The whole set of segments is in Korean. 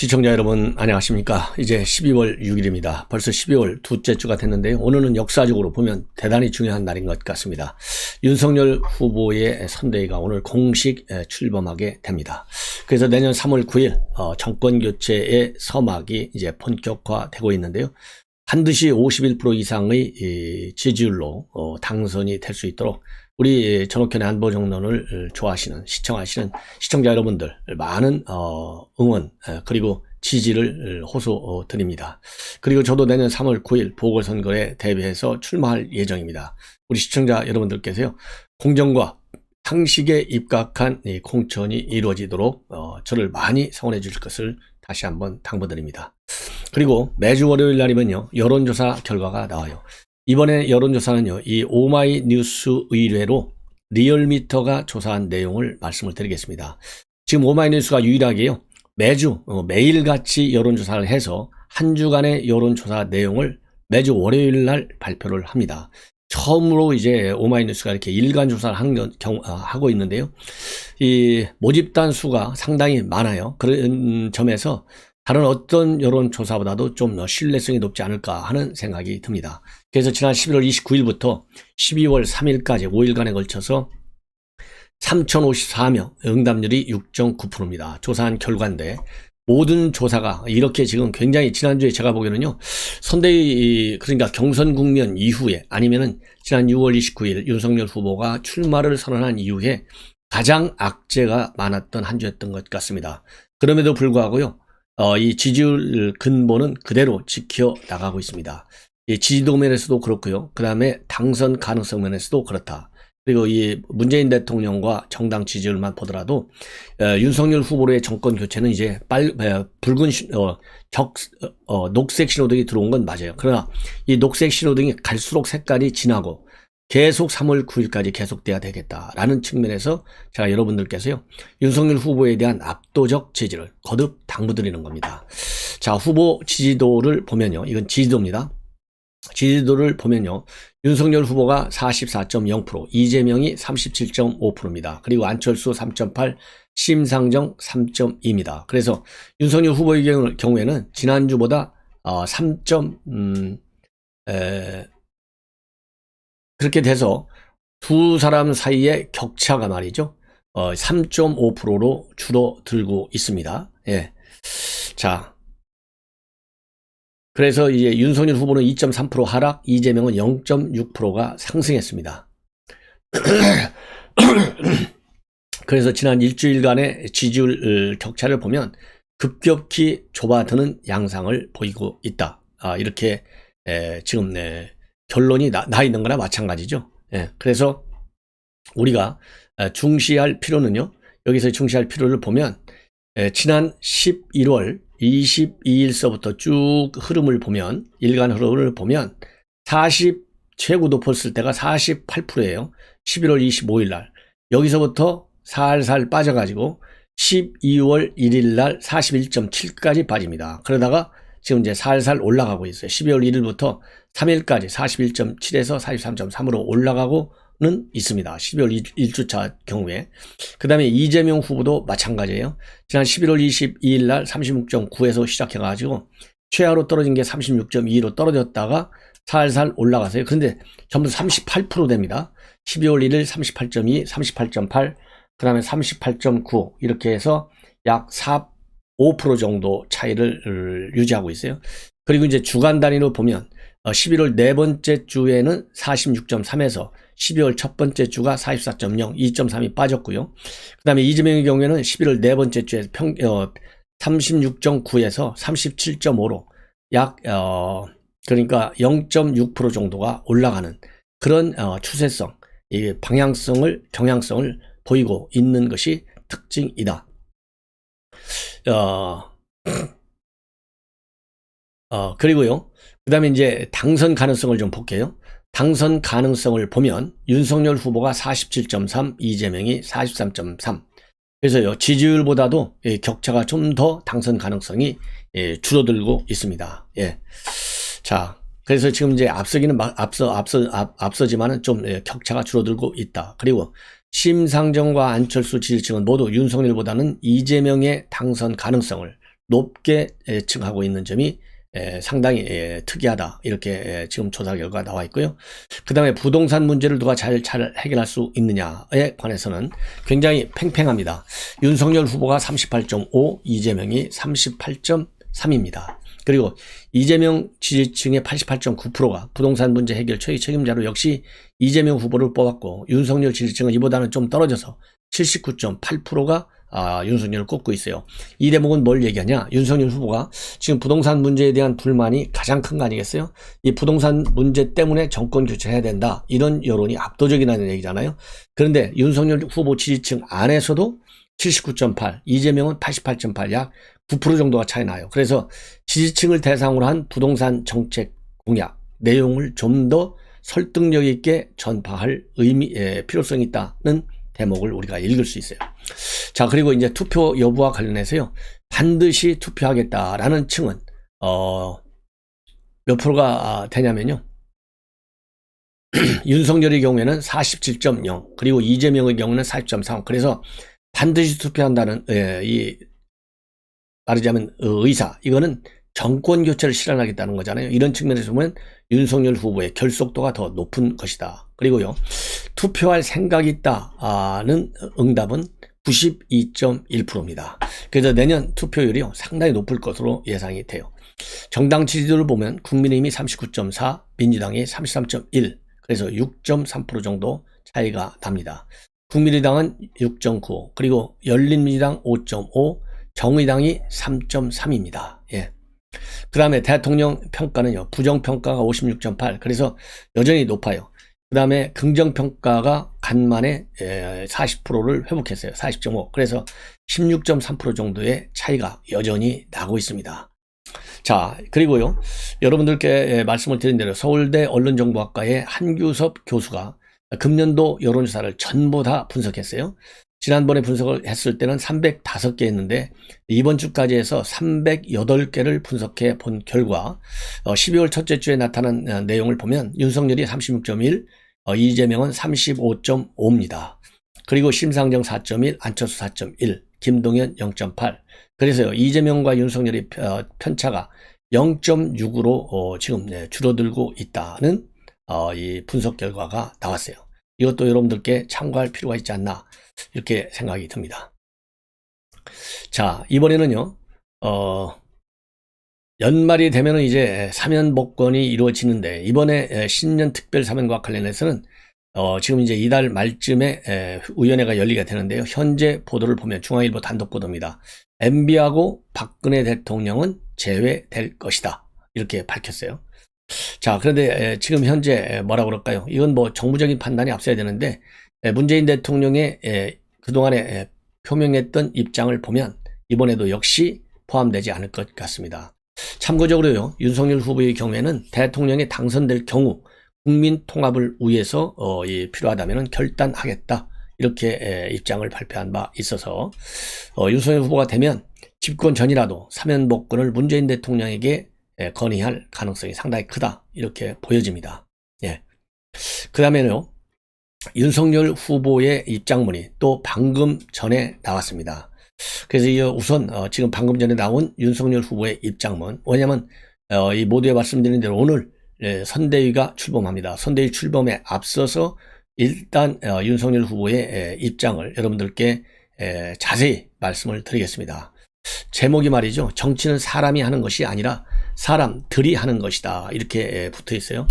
시청자 여러분 안녕하십니까. 이제 12월 6일입니다. 벌써 12월 둘째 주가 됐는데요. 오늘은 역사적으로 보면 대단히 중요한 날인 것 같습니다. 윤석열 후보의 선대위가 오늘 공식 출범하게 됩니다. 그래서 내년 3월 9일 정권교체의 서막이 이제 본격화되고 있는데요. 반드시 51% 이상의 지지율로 당선이 될 수 있도록 우리 전옥현의 안보정론을 좋아하시는 시청하시는 시청자 여러분들 많은 응원 그리고 지지를 호소드립니다. 그리고 저도 내년 3월 9일 보궐선거에 대비해서 출마할 예정입니다. 우리 시청자 여러분들께서요, 공정과 상식에 입각한 이 공천이 이루어지도록 저를 많이 성원해 주실 것을 다시 한번 당부드립니다. 그리고 매주 월요일 날이면요, 여론조사 결과가 나와요. 이번에 여론조사는요, 이 오마이뉴스 의뢰로 리얼미터가 조사한 내용을 말씀을 드리겠습니다. 지금 오마이뉴스가 유일하게요, 매주 매일같이 여론조사를 해서 한 주간의 여론조사 내용을 매주 월요일 날 발표를 합니다. 처음으로 이제 오마이뉴스가 이렇게 일간 조사를 하고 있는데요. 이 모집단 수가 상당히 많아요. 그런 점에서 다른 어떤 여론조사보다도 좀 신뢰성이 높지 않을까 하는 생각이 듭니다. 그래서 지난 11월 29일부터 12월 3일까지 5일간에 걸쳐서 3,054명, 응답률이 6.9%입니다. 조사한 결과인데 모든 조사가 이렇게 지금 굉장히 지난주에 제가 보기에는요, 선대위 그러니까 경선 국면 이후에 아니면은 지난 6월 29일 윤석열 후보가 출마를 선언한 이후에 가장 악재가 많았던 한 주였던 것 같습니다. 그럼에도 불구하고요, 이 지지율 근본은 그대로 지켜나가고 있습니다. 이 지지도 면에서도 그렇고요. 그 다음에 당선 가능성 면에서도 그렇다. 그리고 이 문재인 대통령과 정당 지지율만 보더라도 윤석열 후보의 정권 교체는 이제 붉은 녹색 신호등이 들어온 건 맞아요. 그러나 이 녹색 신호등이 갈수록 색깔이 진하고 계속 3월 9일까지 계속돼야 되겠다라는 측면에서 제가 여러분들께서요, 윤석열 후보에 대한 압도적 지지를 거듭 당부드리는 겁니다. 자, 후보 지지도를 보면요, 이건 지지도입니다. 지지도를 보면요, 윤석열 후보가 44.0%, 이재명이 37.5%입니다. 그리고 안철수 3.8, 심상정 3.2입니다. 그래서 윤석열 후보의 경우에는 지난주보다 그렇게 돼서 두 사람 사이의 격차가 말이죠, 3.5%로 줄어들고 있습니다. 예. 자, 그래서 이제 윤석열 후보는 2.3% 하락, 이재명은 0.6%가 상승했습니다. 그래서 지난 일주일간의 지지율 격차를 보면 급격히 좁아드는 양상을 보이고 있다. 이렇게 지금 결론이 나 있는 거나 마찬가지죠. 예, 그래서 우리가 중시할 필요는요, 여기서 중시할 필요를 보면 지난 11월 22일서부터 쭉 흐름을 보면, 일간 흐름을 보면 최고 높았을 때가 48%예요. 11월 25일 날. 여기서부터 살살 빠져가지고 12월 1일 날 41.7까지 빠집니다. 그러다가 지금 이제 살살 올라가고 있어요. 12월 1일부터 3일까지 41.7에서 43.3으로 올라가고는 있습니다. 12월 1주차 경우에. 그 다음에 이재명 후보도 마찬가지예요. 지난 11월 22일 날 36.9에서 시작해가지고 최하로 떨어진 게 36.2로 떨어졌다가 살살 올라가서요. 그런데 전부 38% 됩니다. 12월 1일 38.2, 38.8, 그 다음에 38.9 이렇게 해서 약 5% 정도 차이를 유지하고 있어요. 그리고 이제 주간 단위로 보면 11월 네 번째 주에는 46.3에서 12월 첫 번째 주가 44.0, 2.3이 빠졌고요. 그 다음에 이재명의 경우에는 11월 네 번째 주에 36.9에서 37.5로 약 그러니까 0.6% 정도가 올라가는 그런 추세성, 이 방향성을, 경향성을 보이고 있는 것이 특징이다. 그리고요, 그 다음에 이제 당선 가능성을 좀 볼게요. 당선 가능성을 보면 윤석열 후보가 47.3, 이재명이 43.3. 그래서요, 지지율보다도 격차가 좀 더 당선 가능성이 줄어들고 있습니다. 예. 자, 그래서 지금 이제 앞서지만은 좀 격차가 줄어들고 있다. 그리고 심상정과 안철수 지지층은 모두 윤석열보다는 이재명의 당선 가능성을 높게 예측하고 있는 점이 상당히 특이하다. 이렇게 지금 조사 결과가 나와 있고요. 그 다음에 부동산 문제를 누가 잘 해결할 수 있느냐에 관해서는 굉장히 팽팽합니다. 윤석열 후보가 38.5, 이재명이 38.3입니다. 그리고 이재명 지지층의 88.9%가 부동산 문제 해결 최대 책임자로 역시 이재명 후보를 뽑았고, 윤석열 지지층은 이보다는 좀 떨어져서 79.8%가 윤석열을 꼽고 있어요. 이 대목은 뭘 얘기하냐? 윤석열 후보가 지금 부동산 문제에 대한 불만이 가장 큰 거 아니겠어요? 이 부동산 문제 때문에 정권 교체해야 된다, 이런 여론이 압도적이라는 얘기잖아요. 그런데 윤석열 후보 지지층 안에서도 79.8, 이재명은 88.8, 약 9% 정도가 차이 나요. 그래서 지지층을 대상으로 한 부동산 정책 공약 내용을 좀 더 설득력 있게 전파할 필요성이 있다는 대목을 우리가 읽을 수 있어요. 자, 그리고 이제 투표 여부와 관련해서요, 반드시 투표하겠다라는 층은 몇 프로가 되냐면요, 윤석열의 경우에는 47.0, 그리고 이재명의 경우는 40.3. 그래서 반드시 투표한다는 이 말하자면 의사, 이거는 정권 교체를 실현하겠다는 거잖아요. 이런 측면에서 보면 윤석열 후보의 결속도가 더 높은 것이다. 그리고요, 투표할 생각이 있다는 응답은 92.1%입니다. 그래서 내년 투표율이요, 상당히 높을 것으로 예상이 돼요. 정당 지지도를 보면 국민의힘이 39.4, 민주당이 33.1, 그래서 6.3% 정도 차이가 납니다. 국민의당은 6.9, 그리고 열린민주당 5.5, 정의당이 3.3입니다. 예. 그 다음에 대통령 평가는요, 부정평가가 56.8, 그래서 여전히 높아요. 그 다음에 긍정평가가 간만에 40%를 회복했어요. 40.5, 그래서 16.3% 정도의 차이가 여전히 나고 있습니다. 자, 그리고요, 여러분들께 말씀을 드린 대로 서울대 언론정보학과의 한규섭 교수가 금년도 여론조사를 전부 다 분석했어요. 지난번에 분석을 했을 때는 305개 했는데 이번 주까지 해서 308개를 분석해 본 결과 12월 첫째 주에 나타난 내용을 보면 윤석열이 36.1, 이재명은 35.5입니다. 그리고 심상정 4.1, 안철수 4.1, 김동연 0.8. 그래서요, 이재명과 윤석열의 편차가 0.6으로 지금 줄어들고 있다는 이 분석 결과가 나왔어요. 이것도 여러분들께 참고할 필요가 있지 않나, 이렇게 생각이 듭니다. 자, 이번에는요, 연말이 되면은 이제 사면 복권이 이루어지는데, 이번에 신년 특별 사면과 관련해서는 지금 이제 이달 말쯤에 위원회가 열리게 되는데요. 현재 보도를 보면 중앙일보 단독 보도입니다. MB하고 박근혜 대통령은 제외될 것이다, 이렇게 밝혔어요. 자, 그런데 지금 현재 뭐라 그럴까요? 이건 뭐 정무적인 판단이 앞서야 되는데, 문재인 대통령의 그동안에 표명했던 입장을 보면 이번에도 역시 포함되지 않을 것 같습니다. 참고적으로요, 윤석열 후보의 경우에는 대통령이 당선될 경우 국민 통합을 위해서 필요하다면 결단하겠다, 이렇게 입장을 발표한 바 있어서 윤석열 후보가 되면 집권 전이라도 사면복권을 문재인 대통령에게 건의할 가능성이 상당히 크다, 이렇게 보여집니다. 예. 그 다음에는요, 윤석열 후보의 입장문이 또 방금 전에 나왔습니다. 그래서 우선 지금 방금 전에 나온 윤석열 후보의 입장문, 왜냐하면 이 모두에 말씀드린 대로 오늘 선대위가 출범합니다. 선대위 출범에 앞서서 일단 윤석열 후보의 입장을 여러분들께 자세히 말씀을 드리겠습니다. 제목이 말이죠, 정치는 사람이 하는 것이 아니라 사람들이 하는 것이다, 이렇게 붙어 있어요.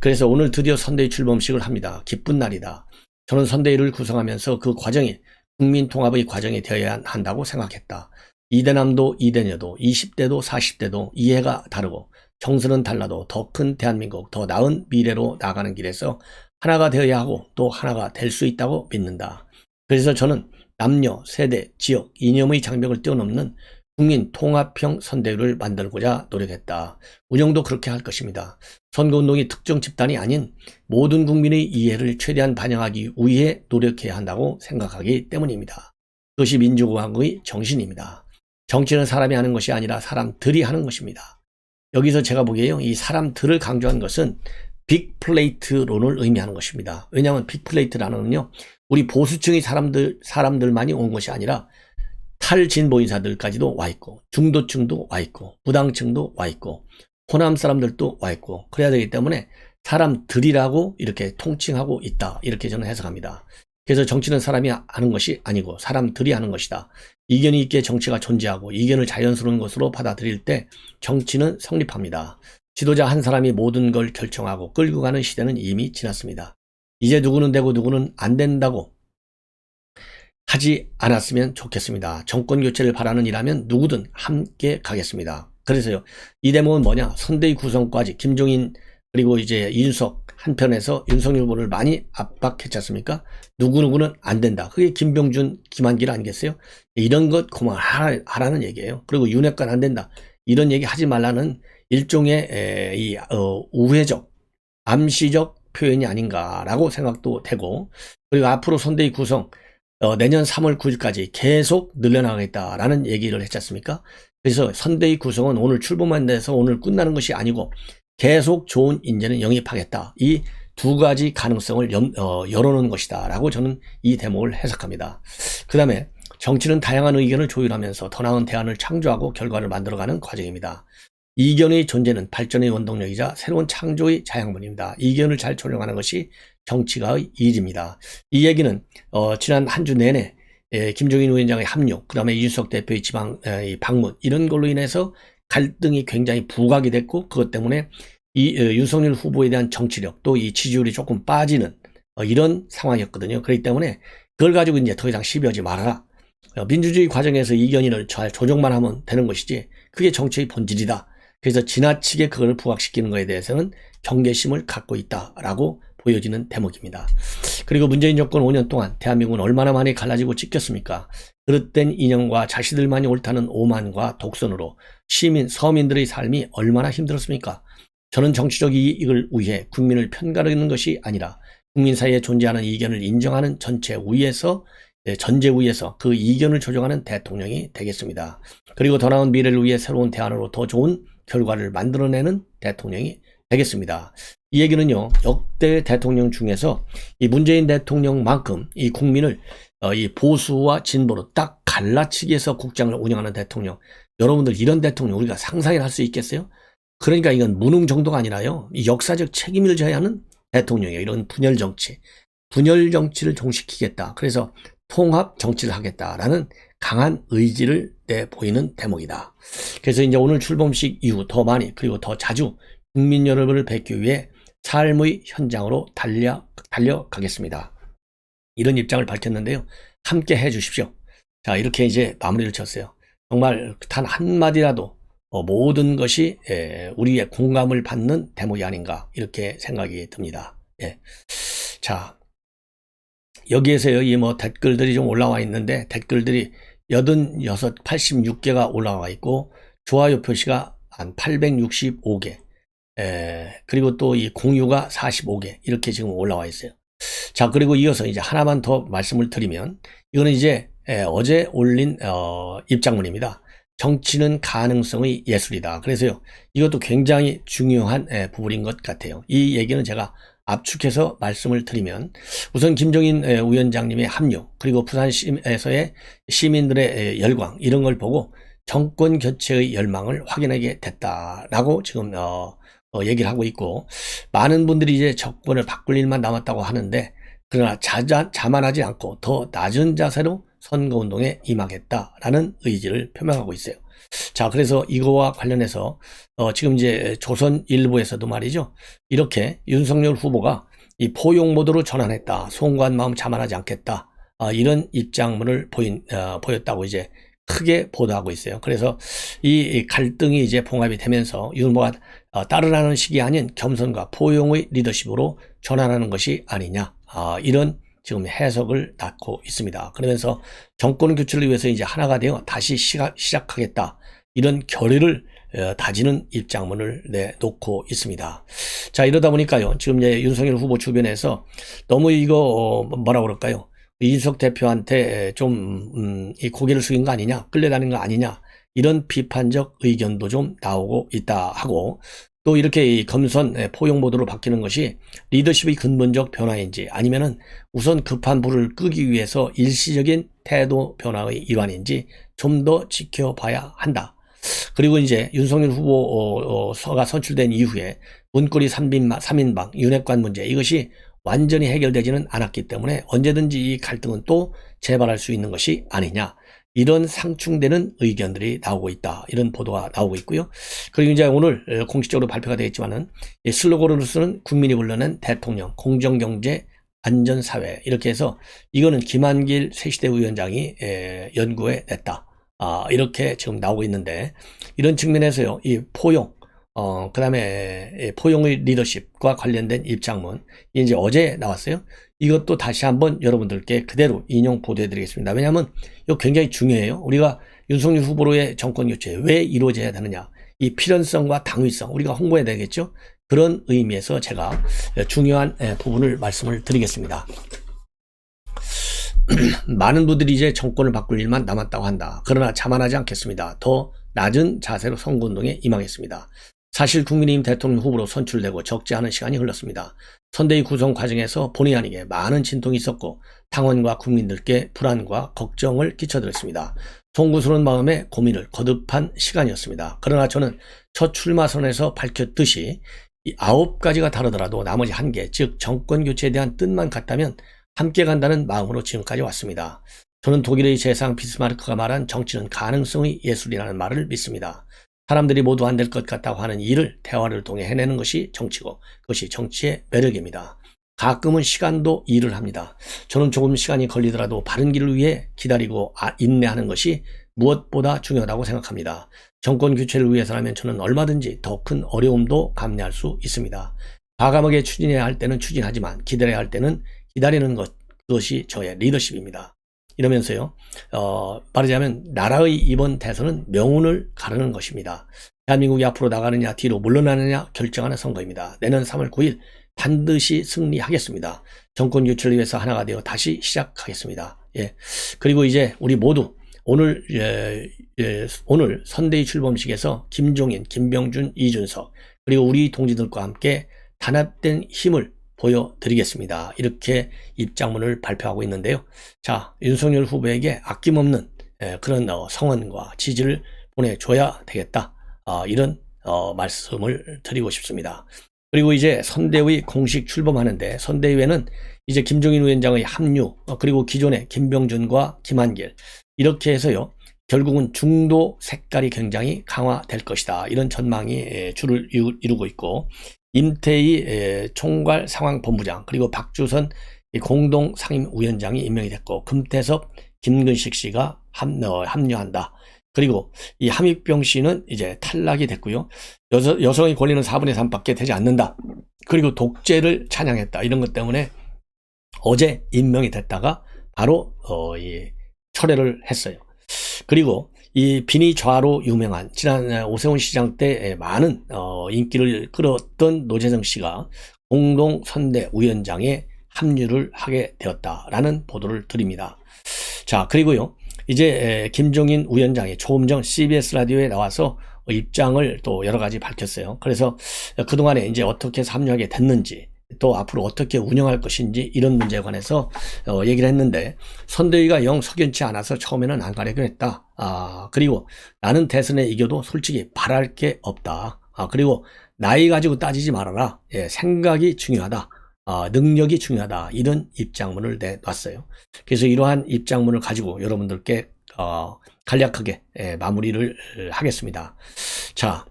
그래서 오늘 드디어 선대위 출범식을 합니다. 기쁜 날이다. 저는 선대위를 구성하면서 그 과정이 국민 통합의 과정이 되어야 한다고 생각했다. 이대남도 이대녀도 20대도 40대도 이해가 다르고 정서는 달라도 더 큰 대한민국, 더 나은 미래로 나가는 길에서 하나가 되어야 하고 또 하나가 될 수 있다고 믿는다. 그래서 저는 남녀, 세대, 지역, 이념의 장벽을 뛰어넘는 국민 통합형 선대위를 만들고자 노력했다. 운영도 그렇게 할 것입니다. 선거운동이 특정 집단이 아닌 모든 국민의 이해를 최대한 반영하기 위해 노력해야 한다고 생각하기 때문입니다. 그것이 민주공화국의 정신입니다. 정치는 사람이 하는 것이 아니라 사람들이 하는 것입니다. 여기서 제가 보기에요, 이 사람들을 강조한 것은 빅플레이트론을 의미하는 것입니다. 왜냐하면 빅플레이트라는 건요, 우리 보수층의 사람들만이 온 것이 아니라 탈진보 인사들까지도 와 있고, 중도층도 와 있고, 부당층도 와 있고, 호남 사람들도 와 있고, 그래야 되기 때문에 사람들이라고 이렇게 통칭하고 있다. 이렇게 저는 해석합니다. 그래서 정치는 사람이 하는 것이 아니고 사람들이 하는 것이다. 이견이 있게 정치가 존재하고 이견을 자연스러운 것으로 받아들일 때 정치는 성립합니다. 지도자 한 사람이 모든 걸 결정하고 끌고 가는 시대는 이미 지났습니다. 이제 누구는 되고 누구는 안 된다고 하지 않았으면 좋겠습니다. 정권 교체를 바라는 이라면 누구든 함께 가겠습니다. 그래서요, 이 대목은 뭐냐? 선대위 구성까지 김종인 그리고 이제 이준석 한편에서 윤석열 후보를 많이 압박했지 않습니까? 누구누구는 안 된다. 그게 김병준, 김한길 아니겠어요? 이런 것 그만하라는 얘기예요. 그리고 윤핵관 안 된다. 이런 얘기 하지 말라는 일종의 우회적, 암시적 표현이 아닌가라고 생각도 되고, 그리고 앞으로 선대위 구성 내년 3월 9일까지 계속 늘려나가겠다라는 얘기를 했지 않습니까? 그래서 선대위 구성은 오늘 출범만 돼서 오늘 끝나는 것이 아니고 계속 좋은 인재는 영입하겠다. 이 두 가지 가능성을 열어놓은 것이다 라고 저는 이 대목을 해석합니다. 그 다음에 정치는 다양한 의견을 조율하면서 더 나은 대안을 창조하고 결과를 만들어가는 과정입니다. 이견의 존재는 발전의 원동력이자 새로운 창조의 자양분입니다. 이견을 잘 조정하는 것이 정치가의 일입니다. 이 얘기는 지난 한 주 내내 김종인 위원장의 합류, 그 다음에 이준석 대표의 지방 방문 이런 걸로 인해서 갈등이 굉장히 부각이 됐고, 그것 때문에 이 윤석열 후보에 대한 정치력 또 이 지지율이 조금 빠지는 이런 상황이었거든요. 그렇기 때문에 그걸 가지고 이제 더 이상 시비하지 말아라. 민주주의 과정에서 이견을 잘 조정만 하면 되는 것이지 그게 정치의 본질이다. 그래서 지나치게 그걸 부각시키는 것에 대해서는 경계심을 갖고 있다라고 보여지는 대목입니다. 그리고 문재인 정권 5년 동안 대한민국은 얼마나 많이 갈라지고 찢겼습니까? 그릇된 이념과 자신들만이 옳다는 오만과 독선으로 서민들의 삶이 얼마나 힘들었습니까? 저는 정치적 이익을 위해 국민을 편가르는 것이 아니라 국민 사이에 존재하는 이견을 인정하는 전제 위에서 그 이견을 조정하는 대통령이 되겠습니다. 그리고 더 나은 미래를 위해 새로운 대안으로 더 좋은 결과를 만들어내는 대통령이 되겠습니다. 이 얘기는요, 역대 대통령 중에서 이 문재인 대통령만큼 이 국민을 이 보수와 진보로 딱 갈라치기 해서 국장을 운영하는 대통령, 여러분들 이런 대통령 우리가 상상이나 할 수 있겠어요? 그러니까 이건 무능 정도가 아니라요, 이 역사적 책임을 져야 하는 대통령이에요. 이런 분열 정치를 종식시키겠다. 그래서 통합 정치를 하겠다라는 강한 의지를 내보이는 대목이다. 그래서 이제 오늘 출범식 이후 더 많이 그리고 더 자주 국민 여러분을 뵙기 위해 삶의 현장으로 달려가겠습니다. 이런 입장을 밝혔는데요. 함께 해주십시오. 자, 이렇게 이제 마무리를 쳤어요. 정말 단 한마디라도 모든 것이 우리의 공감을 받는 대목이 아닌가 이렇게 생각이 듭니다. 예. 자, 여기에서요, 이 댓글들이 좀 올라와 있는데 댓글들이 86개가 올라와 있고 좋아요 표시가 한 865개, 그리고 또 이 공유가 45개 이렇게 지금 올라와 있어요. 자, 그리고 이어서 이제 하나만 더 말씀을 드리면 이거는 이제 어제 올린 입장문입니다. 정치는 가능성의 예술이다. 그래서요, 이것도 굉장히 중요한 부분인 것 같아요. 이 얘기는 제가 압축해서 말씀을 드리면 우선 김종인 위원장님의 합류, 그리고 부산에서의 시민들의 열광 이런 걸 보고 정권 교체의 열망을 확인하게 됐다라고 지금 얘기를 하고 있고, 많은 분들이 이제 정권을 바꿀 일만 남았다고 하는데 그러나 자만하지 않고 더 낮은 자세로 선거운동에 임하겠다라는 의지를 표명하고 있어요. 자, 그래서 이거와 관련해서 지금 이제 조선일보에서도 말이죠, 이렇게 윤석열 후보가 이 포용 모드로 전환했다, 송구한 마음 자만하지 않겠다, 이런 입장문을 보였다고 이제 크게 보도하고 있어요. 그래서 이 갈등이 이제 봉합이 되면서 윤 후보가 따르라는 식이 아닌 겸손과 포용의 리더십으로 전환하는 것이 아니냐, 이런 지금 해석을 낳고 있습니다. 그러면서 정권 교체를 위해서 이제 하나가 되어 다시 시작하겠다, 이런 결의를 다지는 입장문을 내놓고 있습니다. 자, 이러다 보니까요, 지금 이제 윤석열 후보 주변에서 너무 이거 뭐라 그럴까요? 이준석 대표한테 좀 이 고개를 숙인 거 아니냐, 끌려다니는 거 아니냐, 이런 비판적 의견도 좀 나오고 있다 하고, 또 이렇게 이 검선 포용 모드로 바뀌는 것이 리더십의 근본적 변화인지 아니면은 우선 급한 불을 끄기 위해서 일시적인 태도 변화의 일환인지 좀 더 지켜봐야 한다. 그리고 이제 윤석열 후보가 선출된 이후에 문고리 3인방 윤핵관 문제 이것이 완전히 해결되지는 않았기 때문에 언제든지 이 갈등은 또 재발할 수 있는 것이 아니냐. 이런 상충되는 의견들이 나오고 있다. 이런 보도가 나오고 있고요. 그리고 이제 오늘 공식적으로 발표가 되겠지만은 슬로건으로서는 국민이 불러낸 대통령, 공정경제, 안전사회 이렇게 해서 이거는 김한길 새시대 위원장이 연구해 냈다. 이렇게 지금 나오고 있는데 이런 측면에서요. 이 포용, 그 다음에 포용의 리더십과 관련된 입장문 이제 어제 나왔어요. 이것도 다시 한번 여러분들께 그대로 인용 보도해 드리겠습니다. 왜냐하면 이거 굉장히 중요해요. 우리가 윤석열 후보로의 정권교체 왜 이루어져야 되느냐. 이 필연성과 당위성 우리가 홍보해야 되겠죠. 그런 의미에서 제가 중요한 부분을 말씀을 드리겠습니다. 많은 분들이 이제 정권을 바꿀 일만 남았다고 한다. 그러나 자만하지 않겠습니다. 더 낮은 자세로 선거운동에 임하겠습니다. 사실 국민의힘 대통령 후보로 선출되고 적지 않은 시간이 흘렀습니다. 선대위 구성 과정에서 본의 아니게 많은 진통이 있었고 당원과 국민들께 불안과 걱정을 끼쳐드렸습니다. 송구스러운 마음에 고민을 거듭한 시간이었습니다. 그러나 저는 첫 출마선에서 밝혔듯이 이 9가지가 다르더라도 나머지 1개, 즉 정권교체에 대한 뜻만 같다면 함께 간다는 마음으로 지금까지 왔습니다. 저는 독일의 재상 비스마르크가 말한 정치는 가능성의 예술이라는 말을 믿습니다. 사람들이 모두 안 될 것 같다고 하는 일을 대화를 통해 해내는 것이 정치고 그것이 정치의 매력입니다. 가끔은 시간도 일을 합니다. 저는 조금 시간이 걸리더라도 바른 길을 위해 기다리고 인내하는 것이 무엇보다 중요하다고 생각합니다. 정권 교체를 위해서라면 저는 얼마든지 더 큰 어려움도 감내할 수 있습니다. 과감하게 추진해야 할 때는 추진하지만 기다려야 할 때는 기다리는 것, 그것이 저의 리더십입니다. 이러면서요, 말하자면 나라의 이번 대선은 명운을 가르는 것입니다. 대한민국이 앞으로 나가느냐 뒤로 물러나느냐 결정하는 선거입니다. 내년 3월 9일 반드시 승리하겠습니다. 정권 교체를 위해서 하나가 되어 다시 시작하겠습니다. 예. 그리고 이제 우리 모두 오늘 오늘 선대위 출범식에서 김종인, 김병준, 이준석 그리고 우리 동지들과 함께 단합된 힘을 보여드리겠습니다. 이렇게 입장문을 발표하고 있는데요. 자, 윤석열 후보에게 아낌없는 그런 성원과 지지를 보내줘야 되겠다. 이런 말씀을 드리고 싶습니다. 그리고 이제 선대위 공식 출범하는데 선대위에는 이제 김종인 위원장의 합류 그리고 기존의 김병준과 김한길 이렇게 해서요. 결국은 중도 색깔이 굉장히 강화될 것이다. 이런 전망이 줄을 이루고 있고 임태희 총괄 상황본부장 그리고 박주선 공동 상임위원장이 임명이 됐고 금태섭 김근식 씨가 합류한다. 그리고 이 함익병 씨는 이제 탈락이 됐고요. 여성의 권리는 4분의 3밖에 되지 않는다. 그리고 독재를 찬양했다. 이런 것 때문에 어제 임명이 됐다가 바로 철회를 했어요. 그리고 이 비니좌로 유명한 지난 오세훈 시장 때 많은 인기를 끌었던 노재정 씨가 공동 선대위원장에 합류를 하게 되었다라는 보도를 드립니다. 자, 그리고요. 이제 김종인 위원장이 조금 전 CBS 라디오에 나와서 입장을 또 여러 가지 밝혔어요. 그래서 그동안에 이제 어떻게 합류하게 됐는지 또 앞으로 어떻게 운영할 것인지 이런 문제에 관해서 얘기를 했는데 선대위가 영 석연치 않아서 처음에는 안 가려고 했다. 그리고 나는 대선에 이겨도 솔직히 바랄 게 없다. 그리고 나이 가지고 따지지 말아라. 예, 생각이 중요하다. 능력이 중요하다. 이런 입장문을 내놨어요. 그래서 이러한 입장문을 가지고 여러분들께 간략하게 마무리를 하겠습니다. 자,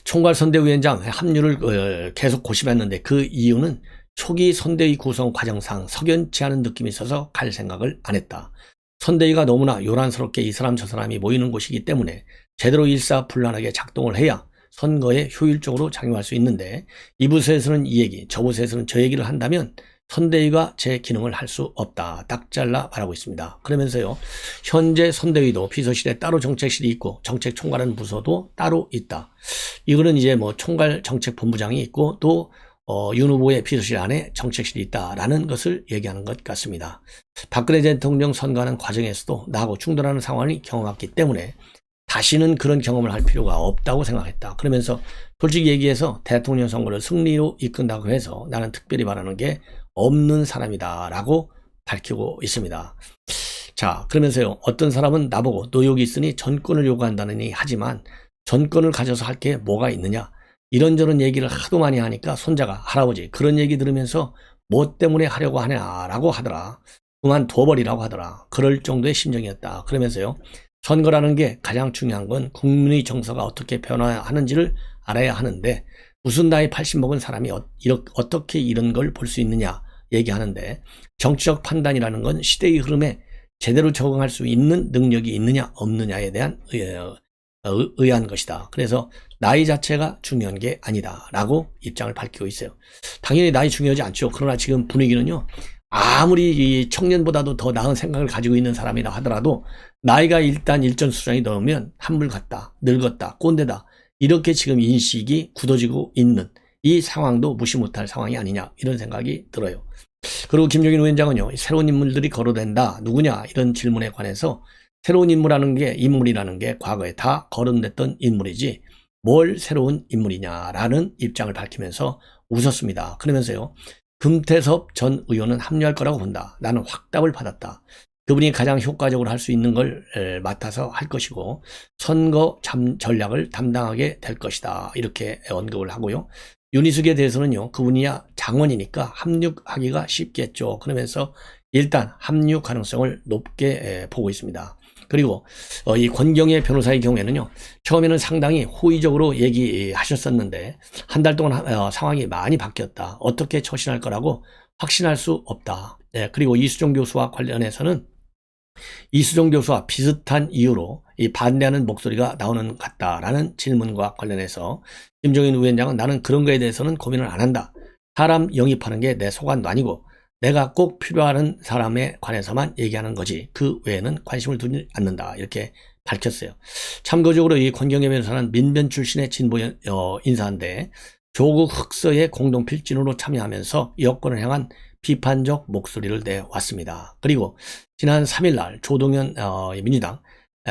총괄선대위원장 합류를 계속 고심했는데 그 이유는 초기 선대위 구성 과정상 석연치 않은 느낌이 있어서 갈 생각을 안 했다. 선대위가 너무나 요란스럽게 이 사람 저 사람이 모이는 곳이기 때문에 제대로 일사불란하게 작동을 해야 선거에 효율적으로 작용할 수 있는데 이 부서에서는 이 얘기, 저 부서에서는 저 얘기를 한다면 선대위가 제 기능을 할 수 없다. 딱 잘라 말하고 있습니다. 그러면서요. 현재 선대위도 비서실에 따로 정책실이 있고 정책 총괄하는 부서도 따로 있다. 이거는 이제 뭐 총괄 정책본부장이 있고 또 윤 후보의 비서실 안에 정책실이 있다라는 것을 얘기하는 것 같습니다. 박근혜 대통령 선거하는 과정에서도 나하고 충돌하는 상황이 경험했기 때문에 다시는 그런 경험을 할 필요가 없다고 생각했다. 그러면서 솔직히 얘기해서 대통령 선거를 승리로 이끈다고 해서 나는 특별히 바라는 게 없는 사람이다 라고 밝히고 있습니다. 자, 그러면서요, 어떤 사람은 나보고 노역이 있으니 전권을 요구한다느니 하지만 전권을 가져서 할 게 뭐가 있느냐, 이런저런 얘기를 하도 많이 하니까 손자가 할아버지 그런 얘기 들으면서 뭐 때문에 하려고 하냐라고 하더라. 그만둬버리라고 하더라. 그럴 정도의 심정이었다. 그러면서요, 선거라는 게 가장 중요한 건 국민의 정서가 어떻게 변화하는지를 알아야 하는데 무슨 나이 80 먹은 사람이 어떻게 이런 걸 볼 수 있느냐 얘기하는데, 정치적 판단이라는 건 시대의 흐름에 제대로 적응할 수 있는 능력이 있느냐 없느냐에 대한 의한 것이다. 그래서 나이 자체가 중요한 게 아니다 라고 입장을 밝히고 있어요. 당연히 나이 중요하지 않죠. 그러나 지금 분위기는요, 아무리 이 청년보다도 더 나은 생각을 가지고 있는 사람이라 하더라도 나이가 일단 일정 수준이 넘으면 한물 같다, 늙었다, 꼰대다, 이렇게 지금 인식이 굳어지고 있는 이 상황도 무시 못할 상황이 아니냐, 이런 생각이 들어요. 그리고 김종인 위원장은요, 새로운 인물들이 거론된다, 누구냐 이런 질문에 관해서 새로운 인물이라는 게 과거에 다 거론됐던 인물이지 뭘 새로운 인물이냐라는 입장을 밝히면서 웃었습니다. 그러면서요, 금태섭 전 의원은 합류할 거라고 본다. 나는 확답을 받았다. 그분이 가장 효과적으로 할 수 있는 걸 맡아서 할 것이고 선거 전략을 담당하게 될 것이다. 이렇게 언급을 하고요. 윤희숙에 대해서는요, 그분이야 장원이니까 합류하기가 쉽겠죠. 그러면서 일단 합류 가능성을 높게 보고 있습니다. 그리고 이 권경의 변호사의 경우에는요, 처음에는 상당히 호의적으로 얘기하셨었는데 한 달 동안 상황이 많이 바뀌었다. 어떻게 처신할 거라고 확신할 수 없다. 그리고 이수정 교수와 관련해서는 이수정 교수와 비슷한 이유로 이 반대하는 목소리가 나오는 것 같다라는 질문과 관련해서 김종인 위원장은 나는 그런 거에 대해서는 고민을 안 한다. 사람 영입하는 게 내 소관도 아니고 내가 꼭 필요한 사람에 관해서만 얘기하는 거지 그 외에는 관심을 두지 않는다. 이렇게 밝혔어요. 참고적으로 이 권경의 변호사는 민변 출신의 진보 인사인데 조국 흑서의 공동 필진으로 참여하면서 여권을 향한 비판적 목소리를 내왔습니다. 그리고 지난 3일날 조동현 민주당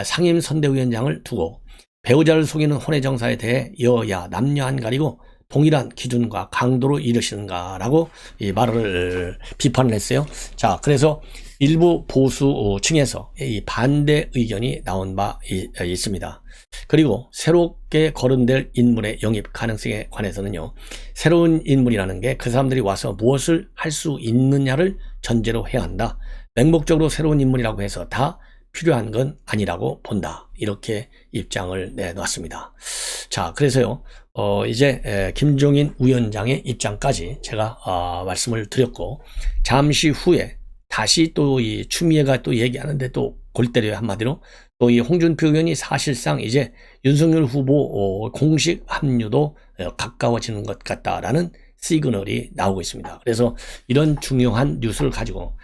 상임선대위원장을 두고 배우자를 속이는 혼외 정사에 대해 여야 남녀 안 가리고 동일한 기준과 강도로 이르시는가라고 이 말을 비판을 했어요. 자, 그래서 일부 보수층에서 이 반대 의견이 나온 바 있습니다. 그리고 새롭게 거론될 인물의 영입 가능성에 관해서는요, 새로운 인물이라는 게 그 사람들이 와서 무엇을 할 수 있느냐를 전제로 해야 한다. 맹목적으로 새로운 인물이라고 해서 다 필요한 건 아니라고 본다. 이렇게 입장을 내놨습니다. 자, 그래서요, 이제 김종인 위원장의 입장까지 제가 말씀을 드렸고, 잠시 후에 다시 또 이 추미애가 또 얘기하는데 또 골 때려요. 한마디로 또 이 홍준표 의원이 사실상 이제 윤석열 후보 공식 합류도 가까워지는 것 같다라는 시그널이 나오고 있습니다. 그래서 이런 중요한 뉴스를 가지고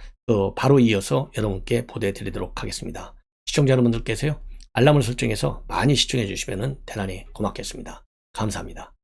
바로 이어서 여러분께 보내드리도록 하겠습니다. 시청자 여러분들께서요, 알람을 설정해서 많이 시청해 주시면 대단히 고맙겠습니다. 감사합니다.